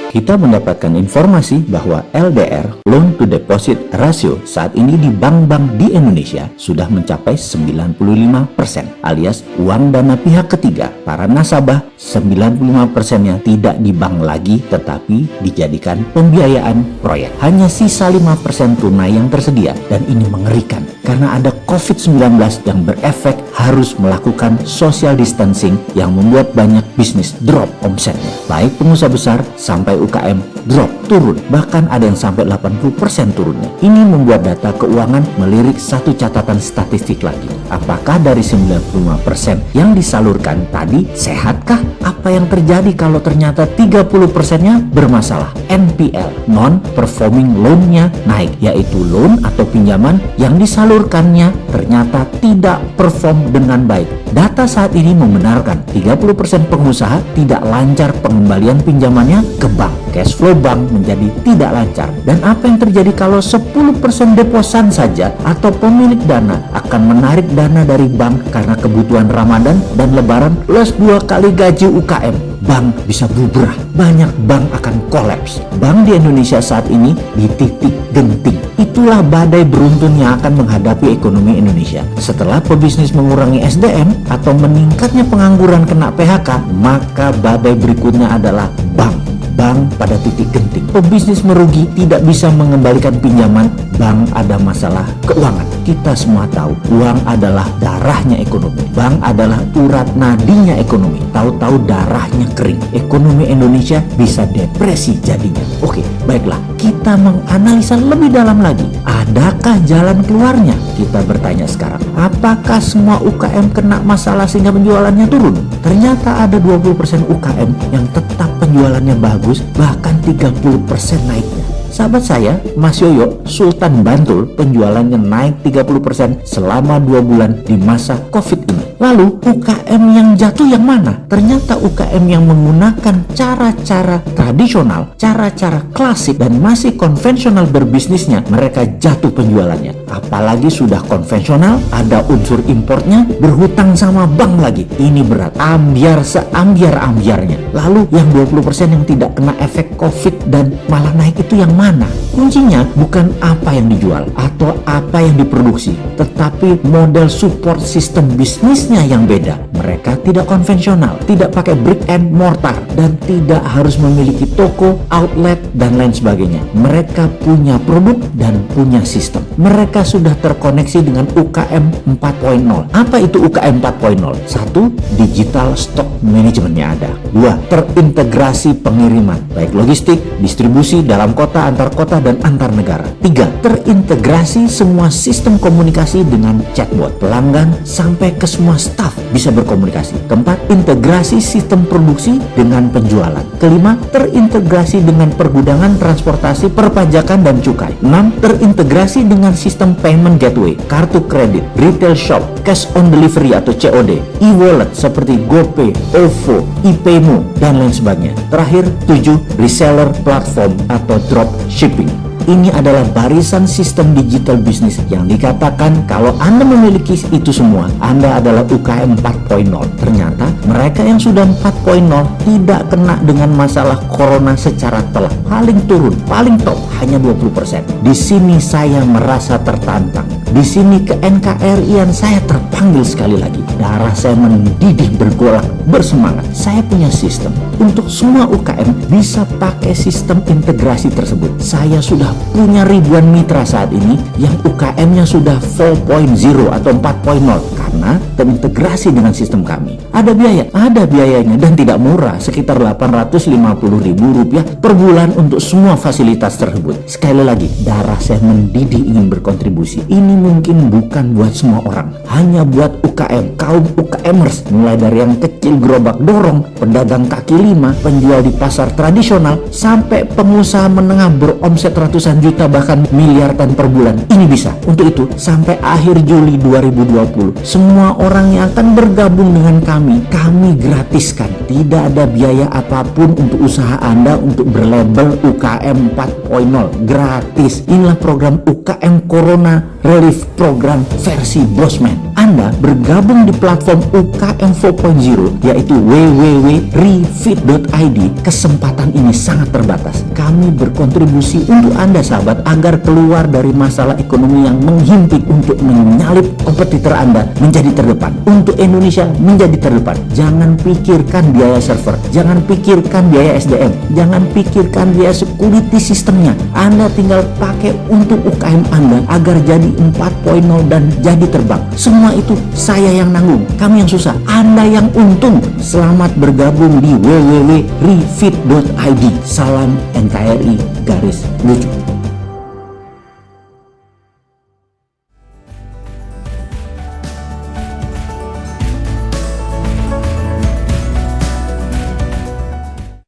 Kita mendapatkan informasi bahwa LDR (Loan to Deposit Ratio) saat ini di bank-bank di Indonesia sudah mencapai 95%, alias uang dana pihak ketiga para nasabah 95%-nya tidak di bank lagi tetapi dijadikan pembiayaan proyek. Hanya sisa 5% tunai yang tersedia, dan ini mengerikan karena ada COVID-19 yang berefek harus melakukan social distancing yang membuat banyak bisnis drop omsetnya. Baik pengusaha besar sampai UKM drop, turun, bahkan ada yang sampai 80% turunnya. Ini membuat data keuangan melirik satu catatan statistik lagi. Apakah dari 95% yang disalurkan tadi sehatkah? Apa yang terjadi kalau ternyata 30%-nya bermasalah? NPL, non-performing loan-nya naik, yaitu loan atau pinjaman yang disalurkannya ternyata tidak perform dengan baik. Data saat ini membenarkan 30% pengusaha tidak lancar pengembalian pinjamannya ke bank. Cash flow bank menjadi tidak lancar. Dan apa yang terjadi kalau 10% deposan saja atau pemilik dana akan menarik dana dari bank karena kebutuhan Ramadan dan Lebaran plus 2 kali gaji UKM? Bank bisa bubrah, banyak bank akan kolaps. Bank di Indonesia saat ini di titik genting. Itulah badai beruntun yang akan menghadapi ekonomi Indonesia. Setelah pebisnis mengurangi SDM atau meningkatnya pengangguran kena PHK, maka badai berikutnya adalah bank. Bank pada titik genting. Pebisnis merugi, tidak bisa mengembalikan pinjaman, bank ada masalah keuangan. Kita semua tahu, uang adalah darahnya ekonomi. Bank adalah urat nadinya ekonomi. Tahu-tahu darahnya kering. Ekonomi Indonesia bisa depresi jadinya. Oke, baiklah. Kita menganalisa lebih dalam lagi. Adakah jalan keluarnya? Kita bertanya sekarang. Apakah semua UKM kena masalah sehingga penjualannya turun? Ternyata ada 20% UKM yang tetap penjualannya bagus, bahkan 30% naiknya. Sahabat saya, Mas Yoyo, Sultan Bantul, penjualannya naik 30% selama 2 bulan di masa COVID ini. Lalu UKM yang jatuh yang mana? Ternyata UKM yang menggunakan cara-cara tradisional, cara-cara klasik dan masih konvensional berbisnisnya, mereka jatuh penjualannya. Apalagi sudah konvensional, ada unsur importnya, berhutang sama bank lagi. Ini berat, ambiar seambiar-ambiarnya. Lalu yang 20% yang tidak kena efek COVID dan malah naik itu yang mana? Kuncinya bukan apa yang dijual atau apa yang diproduksi, tetapi model support sistem bisnisnya yang beda. Mereka tidak konvensional, tidak pakai brick and mortar, dan tidak harus memiliki toko, outlet, dan lain sebagainya. Mereka punya produk dan punya sistem. Mereka sudah terkoneksi dengan UKM 4.0. Apa itu UKM 4.0? 1. Digital stock manajemennya ada. 2. Terintegrasi pengiriman, baik logistik, distribusi dalam kota, antar kota, dan antar negara. 3. Terintegrasi semua sistem komunikasi dengan chatbot. Pelanggan sampai ke semua staff bisa berkomunikasi. 4. Integrasi sistem produksi dengan penjualan. 5. Terintegrasi dengan pergudangan, transportasi, perpajakan, dan cukai. 6. Terintegrasi dengan sistem payment gateway, kartu kredit, retail shop, cash on delivery atau COD, e-wallet seperti GoPay, OVO, ePaymo, dan lain sebagainya. Terakhir, 7. Reseller platform atau drop shipping. Ini adalah barisan sistem digital bisnis yang dikatakan kalau Anda memiliki itu semua, Anda adalah UKM 4.0. Ternyata mereka yang sudah 4.0 tidak kena dengan masalah corona secara telak. Paling turun, paling top hanya 20%. Di sini saya merasa tertantang. Di sini ke NKRI-an saya terpanggil sekali lagi. Darah saya mendidih, bergolak, bersemangat. Saya punya sistem untuk semua UKM bisa pakai sistem integrasi tersebut. Saya sudah punya ribuan mitra saat ini yang UKM-nya sudah 4.0 atau 4.0 karena terintegrasi dengan sistem kami. Ada biaya? Ada biayanya dan tidak murah, sekitar Rp850.000 per bulan untuk semua fasilitas tersebut. Sekali lagi, darah saya mendidih ingin berkontribusi. Ini mungkin bukan buat semua orang, hanya buat UKM, kaum UKMers, mulai dari yang kecil gerobak dorong, pedagang kaki lima, penjual di pasar tradisional, sampai pengusaha menengah beromset ratusan juta bahkan miliaran per bulan. Ini bisa. Untuk itu, sampai akhir Juli 2020, semua orang yang akan bergabung dengan kami gratiskan. Tidak ada biaya apapun untuk usaha Anda untuk berlabel UKM 4.0. Gratis. Inilah program UKM Corona Relief Program versi Bosman. Anda bergabung di platform UKM 4.0 yaitu www.refit.id, kesempatan ini sangat terbatas. Kami berkontribusi untuk Anda sahabat agar keluar dari masalah ekonomi yang menghimpit untuk menyalip kompetitor Anda menjadi terdepan, untuk Indonesia menjadi terdepan. Jangan pikirkan biaya server, jangan pikirkan biaya SDM, jangan pikirkan biaya security sistemnya. Anda tinggal pakai untuk UKM Anda agar jadi 4.0 dan jadi terbang. Semua itu saya yang nanggung, kamu yang susah, Anda yang untung. Selamat bergabung di www.refit.id. Salam NKRI garis lucu.